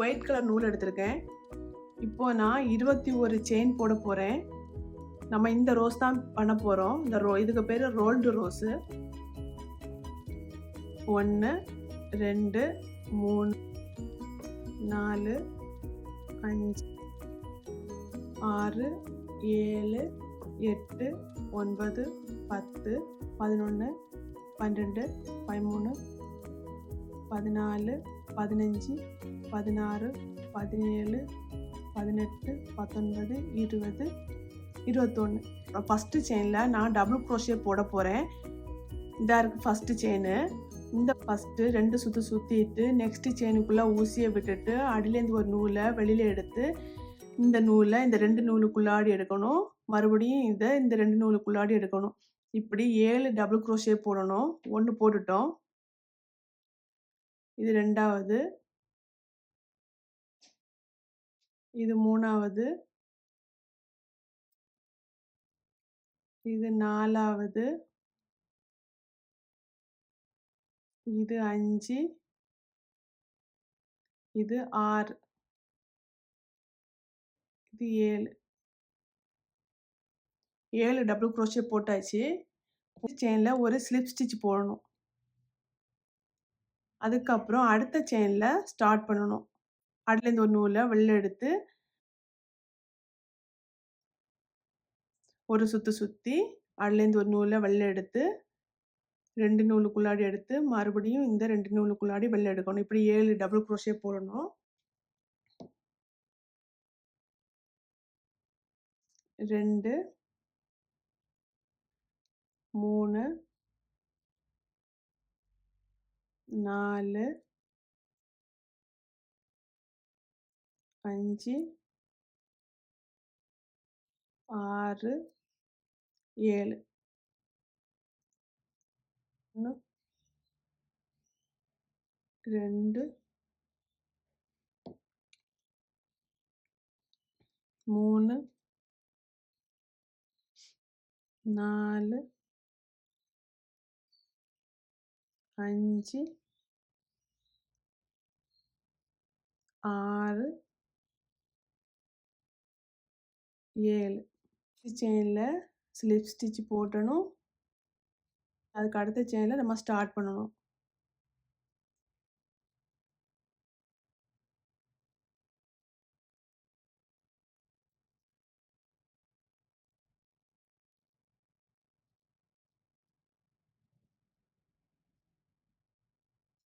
White colour நூல் எடுத்திருக்கேன். இப்போ நான் 21 செயின் போட போகிறேன். நம்ம இந்த ரோஸ் தான் பண்ண போகிறோம். இதுக்கு பேர் ரோல்டு ரோஸு. 1 2 3 4 5 6 7 8 9 10 11 12 13 14 15 16 17 18 19 20 21. ஃபஸ்ட்டு செயினில் நான் டபுள் க்ரோஷே போட போகிறேன். இதாக இருக்குது ஃபஸ்ட்டு செயின். இந்த ஃபஸ்ட்டு 2 சுற்று சுற்றிட்டு நெக்ஸ்ட்டு செயினுக்குள்ளே ஊசியை விட்டுட்டு அடியிலேருந்து ஒரு நூலை வெளியில் எடுத்து இந்த நூலை இந்த 2 நூலுக்குள்ளாடி எடுக்கணும். மறுபடியும் இந்த 2 நூலுக்குள்ளாடி எடுக்கணும். இப்படி 7 டபுள் க்ரோஷே போடணும். 1 போட்டுட்டோம். இது 2வது, இது 3வது, இது 4வது, இது 5, இது 6, இது 7. 7 டபுள் க்ரோஷே போட்டாச்சு. செயினில் ஒரு ஸ்லிப் ஸ்டிச் போடணும். அதுக்கப்புறம் அடுத்த செயினில் ஸ்டார்ட் பண்ணணும். அதுலேருந்து ஒரு நூலை வெளில எடுத்து ஒரு சுற்று சுற்றி அதுலேருந்து ஒரு நூலை வெளில எடுத்து 2 நூலுக்குள்ளாடி எடுத்து மறுபடியும் இந்த 2 நூலுக்குள்ளாடி வெளில எடுக்கணும். இப்படி 7 டபுள் க்ரோஷே போடணும். 2 3 4 5 6 7. 1 2 3 4 5 6 7. செயினில் ஸ்லிப் ஸ்டிச் போட்டணும். அதுக்கு அடுத்த செயினில் நம்ம ஸ்டார்ட் பண்ணணும்.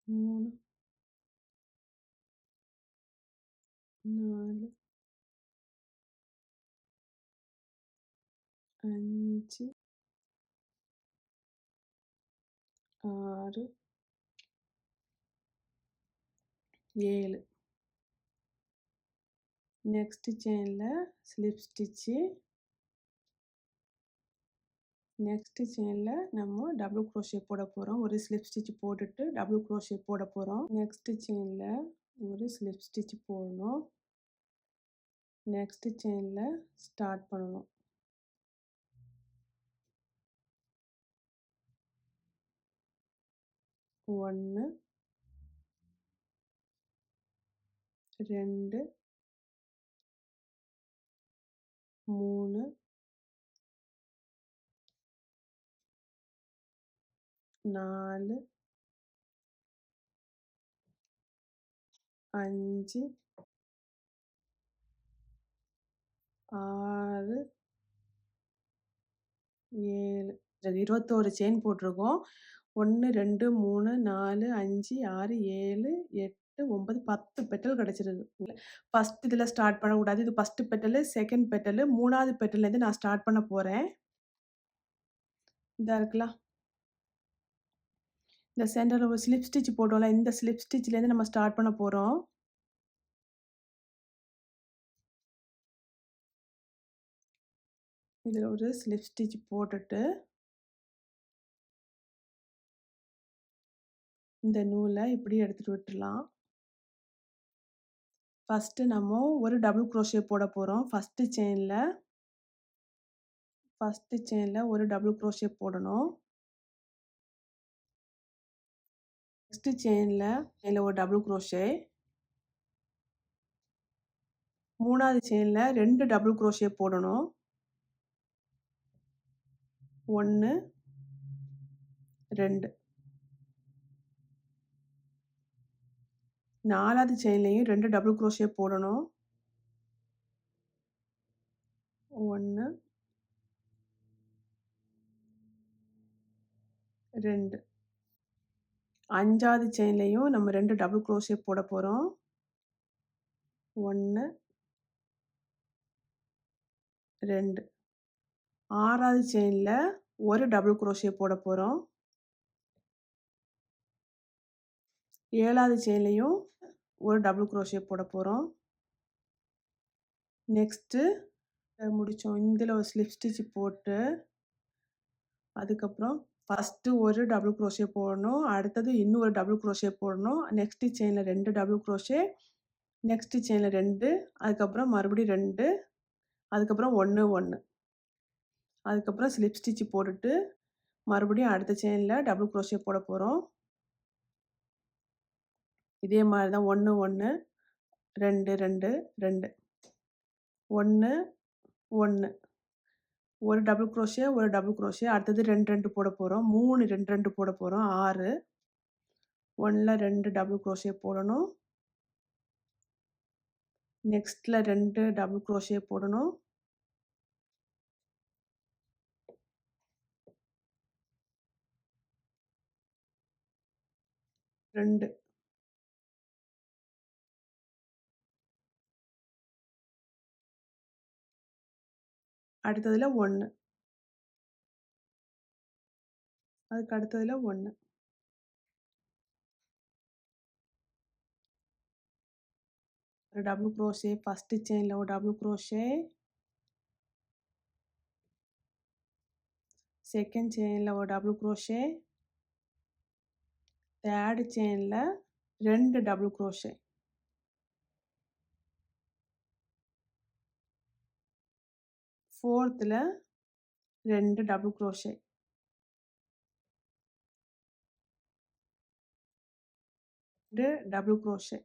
மூணு 4 5 6 7. நெக்ஸ்ட் செயினில் ஸ்லிப் ஸ்டிச்சு. நெக்ஸ்ட் செயினில் நம்ம டபுள் க்ரோஷே போட போகிறோம். ஒரு ஸ்லிப் ஸ்டிச் போட்டுட்டு டபுள் க்ரோஷே போட போகிறோம். நெக்ஸ்ட் செயினில் ஒரு ஸ்லிப் ஸ்டிச் போடணும். நெக்ஸ்ட் செயினில் ஸ்டார்ட் பண்ணணும். 1 2 3 4 5 6 7. 21 செயின் போட்டிருக்கோம். 1 2 3 4 5 6 7 8 9 10 பெட்டல் கிடச்சிருக்கு. ஃபஸ்ட் இதில் ஸ்டார்ட் பண்ணக்கூடாது. இது ஃபஸ்ட்டு பெட்டலு, செகண்ட் பெட்டலு, 3வது பெட்டல்லேருந்து நான் ஸ்டார்ட் பண்ண போகிறேன். இதா இருக்கலாம். இந்த சென்டரில் ஒரு ஸ்லிப் ஸ்டிச் போட்டோம்ல, இந்த ஸ்லிப் ஸ்டிச்லேருந்து நம்ம ஸ்டார்ட் பண்ண போகிறோம். இதில் ஒரு ஸ்லிப் ஸ்டிச் போட்டுட்டு இந்த நூலை இப்படி எடுத்துகிட்டு விட்டுடலாம். ஃபஸ்ட்டு நம்ம ஒரு டபுள் க்ரோஷே போட போகிறோம். ஃபஸ்ட்டு செயினில் ஒரு டபுள் க்ரோஷே போடணும். நெக்ஸ்ட்டு செயினில் ஒரு டபுள் க்ரோஷே. 3வது செயின்ல 2 டபுள் குரோஷே போடணும். 1 2 4வது செயின்லயும் 2 டபுள் குரோஷே போடணும். 1 2 5வது செயின்லயும் நம்ம 2 டபுள் குரோஷே போட போறோம். 1 2 6வது செயின்ல ஒரு டபுள் குரோஷே போட போறோம். 7வது செயின்லயும் ஒரு டபுள் குரோஷே போட போறோம். நெக்ஸ்ட்டு முடிச்சோம். இதில் ஒரு ஸ்லிப் ஸ்டிச் போட்டு அதுக்கப்புறம் ஃபஸ்ட்டு ஒரு டபுள் குரோஷே போடணும். அடுத்தது இன்னொரு டபுள் குரோஷே போடணும். நெக்ஸ்ட்டு செயினில் 2 டபுள் குரோஷே, நெக்ஸ்ட்டு செயினில் 2, அதுக்கப்புறம் மறுபடியும் 2, அதுக்கப்புறம் 1 1, அதுக்கப்புறம் ஸ்லிப் ஸ்டிச் போட்டுட்டு மறுபடியும் அடுத்த செயினில் டபுள் குரோஷே போட போகிறோம். இதே மாதிரி தான் 1 1 2 2 2 1 1 ஒரு டபுள் குரோஷே, ஒரு டபுள் குரோஷே, அடுத்தது 2 2 போட போகிறோம். 3 2 2 போட போகிறோம். 6 1ல 2 டபுள் குரோஷே போடணும். நெக்ஸ்ட்டில் 2 டபுள் குரோஷே போடணும். 2 அடுத்ததில் 1 அதுக்கு அடுத்ததில் 1 ஒரு டபுள் குரோஷே, ஃபஸ்ட்டு செயினில் ஒரு டபுள் குரோஷே, செகண்ட் செயினில் ஒரு டபுள் குரோஷே, தேர்டு செயினில் 2 டபுள் குரோஷே, ஃபோர்த்தில் 2 double crochet, double crochet,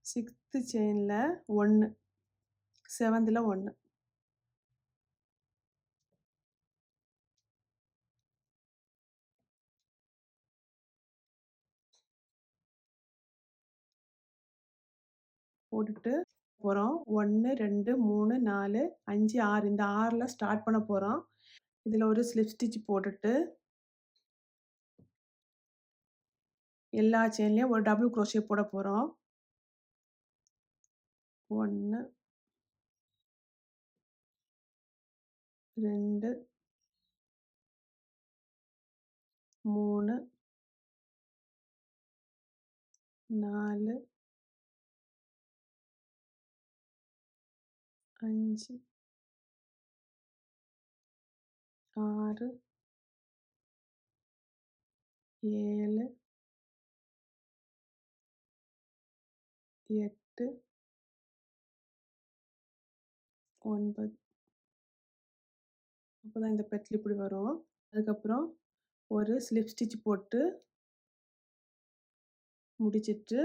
sixth செயினில் 1, செவன்த்தில் 1, போட்டுட்டு போகிறோம். 1 2 3 4 5 6 இந்த 6ல் ஸ்டார்ட் பண்ண போகிறோம். இதில் ஒரு ஸ்லிப் ஸ்டிச் போட்டுட்டு எல்லா செயின்லேயும் ஒரு டபுள் குரோஷே போட போகிறோம். 1 2 3 4 5 6 7 8 9 அப்போதான் இந்த பெட்டில் இப்படி வரும். அதுக்கப்புறம் ஒரு ஸ்லிப் ஸ்டிச் போட்டு முடிச்சிட்டு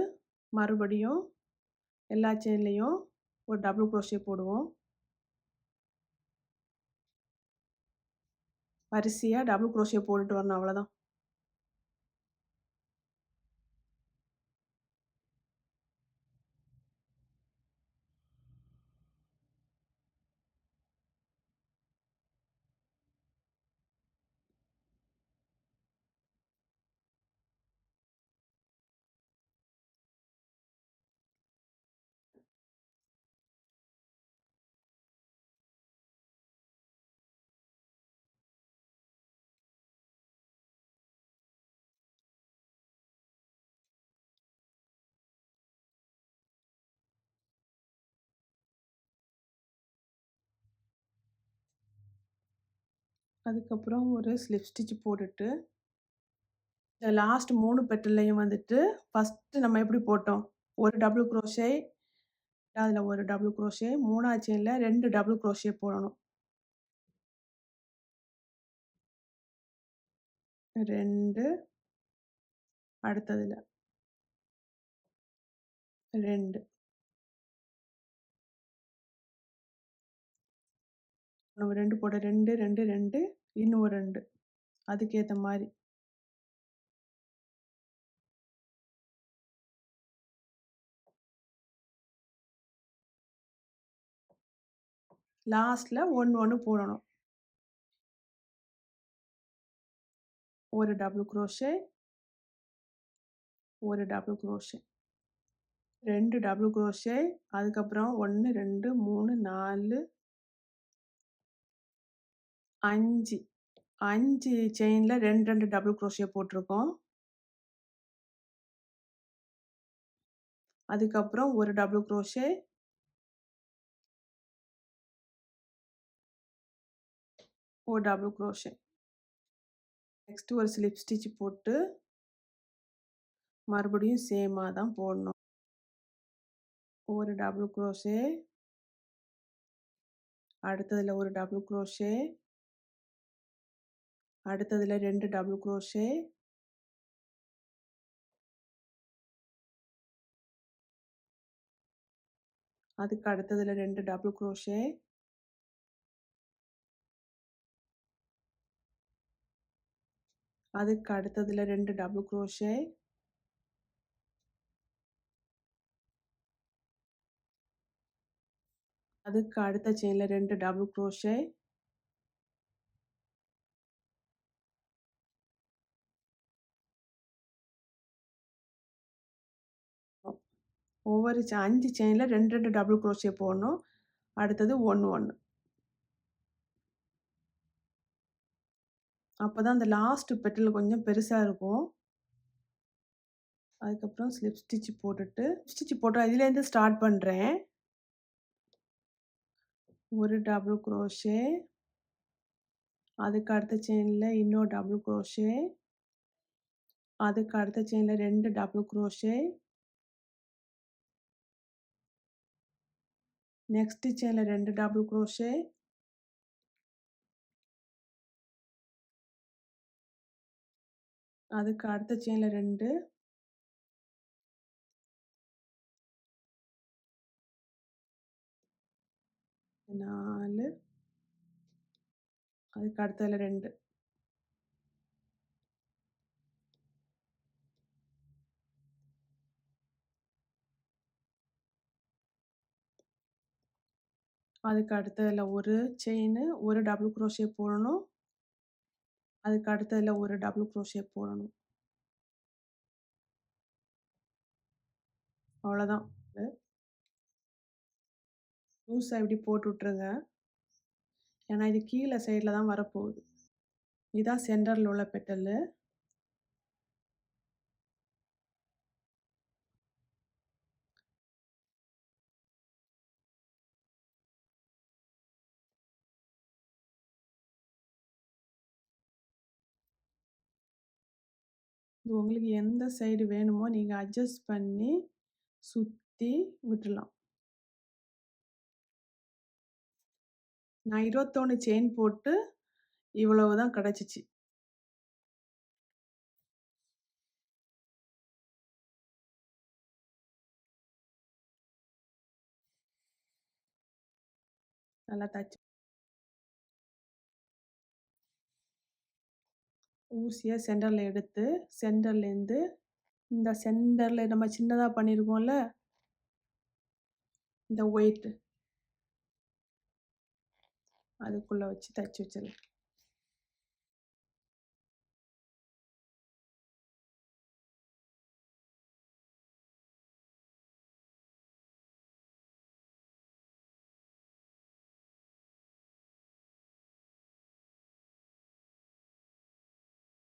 மறுபடியும் எல்லா செயின்லேயும் ஒரு டபுள் குரோஷே போடுவோம். வரிசையாக டபுள் குரோஷே போட்டுட்டு வரணும், அவ்வளோதான். அதுக்கப்புறம் ஒரு ஸ்லிப் ஸ்டிச் போட்டுட்டு இந்த லாஸ்ட் 3 பெட்டல்லையும் வந்துட்டு ஃபஸ்ட்டு நம்ம எப்படி போட்டோம், ஒரு டபுள் குரோஷே, அதில் ஒரு டபுள் குரோஷே, 3வது செயினில் 2 டபுள் குரோஷே போடணும். 2 அடுத்ததுல 2 நம்ம 2 போட 2, 2, 2 இன்னும் ஒரு 2 அதுக்கேத்த மாரி. லாஸ்ட்ல 1, 1 போடணும். ஒரு டபுள் குரோஷே, ஒரு டபுள் குரோஷே, 2 டபுள் குரோஷே, அதுக்கப்புறம் 1, 2, 3, 4, 5 5 செயின்ல 2, 2 டபுள் குரோஷே போட்டிருக்கோம். அதுக்கப்புறம் ஒரு டபுள் குரோஷே, ஒரு டபுள் குரோஷே. நெக்ஸ்ட் ஒரு ஸ்லிப் ஸ்டிட்ச் போட்டு மறுபடியும் சேமா தான் போடணும். ஒரு டபுள் குரோஷே, அடுத்ததுல ஒரு டபுள் குரோஷே, அடுத்ததுல 2 டபுள் குரோஷே, அதுக்கு அடுத்ததுல 2 டபுள் குரோஷே, அதுக்கு அடுத்ததுல 2 டபுள் குரோஷே, அதுக்கு அடுத்த செயின்ல 2 டபுள் குரோஷே, ஒவ்வொரு 5 செயின்ல 2, 2 டபுள் குரோஷே போடணும். அடுத்தது 1, 1. அப்பதான் அந்த லாஸ்ட் பெட்டல் கொஞ்சம் பெருசா இருக்கும். அதுக்கப்புறம் ஸ்லிப் ஸ்டிட்ச் போட்டுட்டு ஸ்டிட்ச் போட்டு இதுலேருந்து ஸ்டார்ட் பண்றேன். ஒரு டபுள் குரோஷே, அதுக்கு அடுத்த செயின்ல இன்னொரு டபுள் குரோஷே, அதுக்கு அடுத்த செயின்ல 2 டபுள் குரோஷே, நெக்ஸ்ட் செயின்ல 2 டபுள் குரோஷே, அதுக்கு அடுத்த செயின்ல 2, நாலு, அதுக்கு அடுத்ததுல 2. அதுக்கு அடுத்ததுல ஒரு செயின், ஒரு டபுள் குரோஷே போடணும். அதுக்கு அடுத்ததுல ஒரு டபுள் குரோஷே போடணும். அவ்வளோதான். லூஸா இப்படி போட்டு விட்டுருங்க. ஏன்னா இது கீழே சைடில் தான் வரப்போகுது. இதான் சென்டரில் உள்ள பெட்டலு. இது உங்களுக்கு எந்த சைடு வேணுமோ நீங்கள் அட்ஜஸ்ட் பண்ணி சுற்றி விட்டுடலாம். நான் 21 செயின் போட்டு இவ்வளவு தான் கிடச்சிச்சு. நல்லா தச்சு ஊசியை சென்டரில் எடுத்து சென்டர்லேருந்து இந்த சென்டரில் நம்ம சின்னதாக பண்ணியிருக்கோம்ல இந்த ஒயிட் அதுக்குள்ளே வச்சு தச்சு வச்சிடலாம்.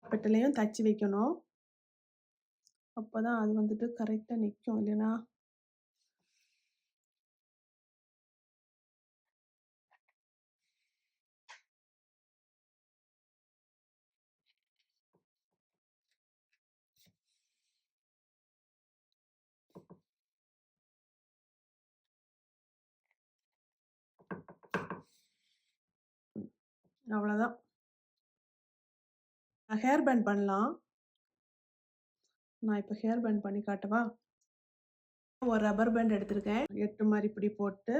பெட்டலையும் தச்சு வைக்கணும். அப்போ தான் அது வந்துட்டு கரெக்டாக நிற்கும். இல்லைன்னா அவ்வளோதான். ஹேர் பேண்ட் பண்ணலாம். நான் இப்போ ஹேர் பேண்ட் பண்ணி காட்டவா? ஒரு ரப்பர் பேண்ட் எடுத்திருக்கேன். 8 மாரி இப்படி போட்டு,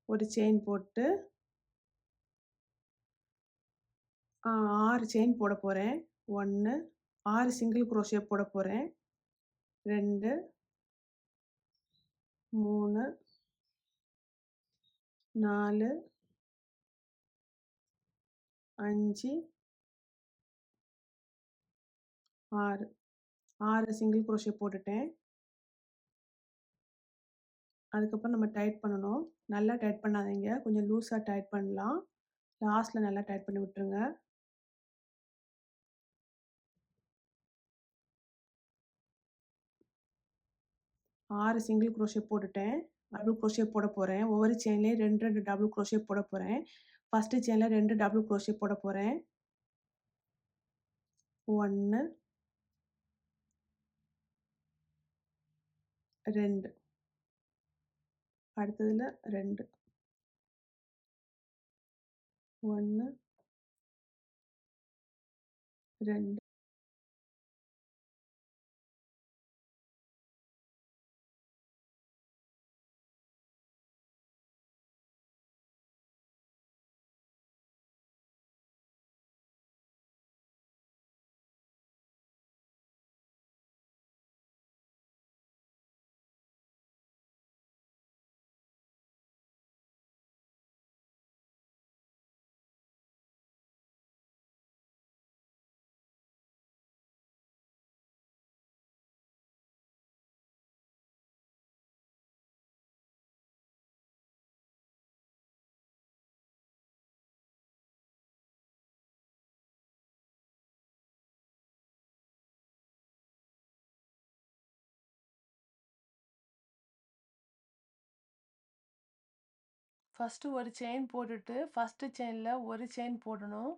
ஒரு செயின் போட்டு, 6 செயின் போட போறேன். 1 6 சிங்கிள் குரோஷே போட போறேன். 2 3 4 5 6 6 சிங்கிள் குரோஷே போட்டுட்டேன். அதுக்கப்புறம் நம்ம டைட் பண்ணணும். நல்லா டைட் பண்ணாதீங்க. கொஞ்சம் லூஸா டைட் பண்ணலாம். லாஸ்ட்ல நல்லா டைட் பண்ணி விட்டுருங்க. 6 சிங்கிள் குரோஷே போட்டுட்டேன். டபுள் குரோஷே போட போறேன். ஒவ்வொரு செயின்லயும் 2, 2 டபுள் குரோஷே போட போறேன். ஃபர்ஸ்ட் செயின்ல 2 டபுள் குரோஷே போட போறேன். 1 2 அடுத்ததுல 2 1 2 ஃபர்ஸ்ட் ஒரு செயின் போட்டுட்டு ஃபர்ஸ்ட் செயின்ல ஒரு செயின் போடணும்.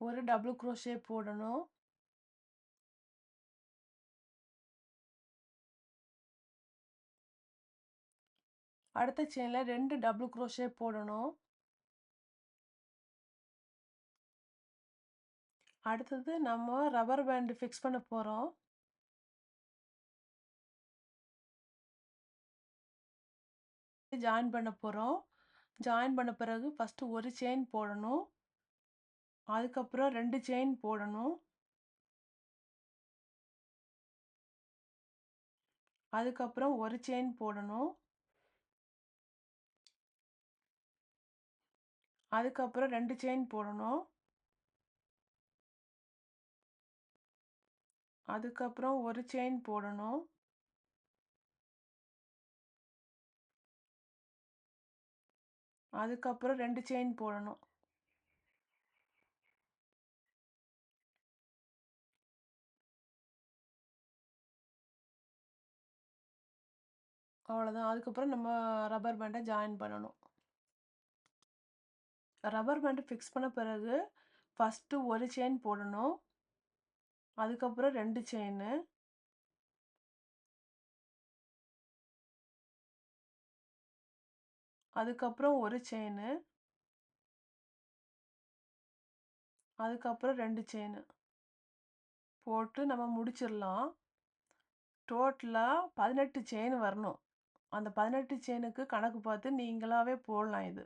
ஒரு டபுள் குரோஷே போடணும். அடுத்த செயின்ல 2 டபுள் குரோஷே போடணும். அடுத்தது நம்ம ரப்பர் பேண்ட் ஃபிக்ஸ் பண்ண போறோம். ஜாயின் பண்ண போறோம். ஜாயின் பண்ண பிறகு ஃபர்ஸ்ட் ஒரு செயின் போடணும். அதுக்கப்புறம் 2 செயின் போடணும். அதுக்கப்புறம் ஒரு செயின் போடணும். அதுக்கப்புறம் 2 செயின் போடணும். அதுக்கப்புறம் ஒரு செயின் போடணும். அதுக்கப்புறம் 2 செயின் போடணும். அவ்வளோதான். அதுக்கப்புறம் நம்ம ரப்பர் பேண்டை ஜாயின் பண்ணணும். ரப்பர் பேண்டு ஃபிக்ஸ் பண்ண பிறகு ஃபஸ்ட்டு ஒரு செயின் போடணும். அதுக்கப்புறம் 2 செயினு. அதுக்கப்புறம் ஒரு செயினு. அதுக்கப்புறம் 2 செயினு போட்டு நம்ம முடிச்சிடலாம். டோட்டலாக 18 செயின் வரணும். அந்த 18 செயினுக்கு கணக்கு பார்த்து நீங்களாவே போடலாம் இது.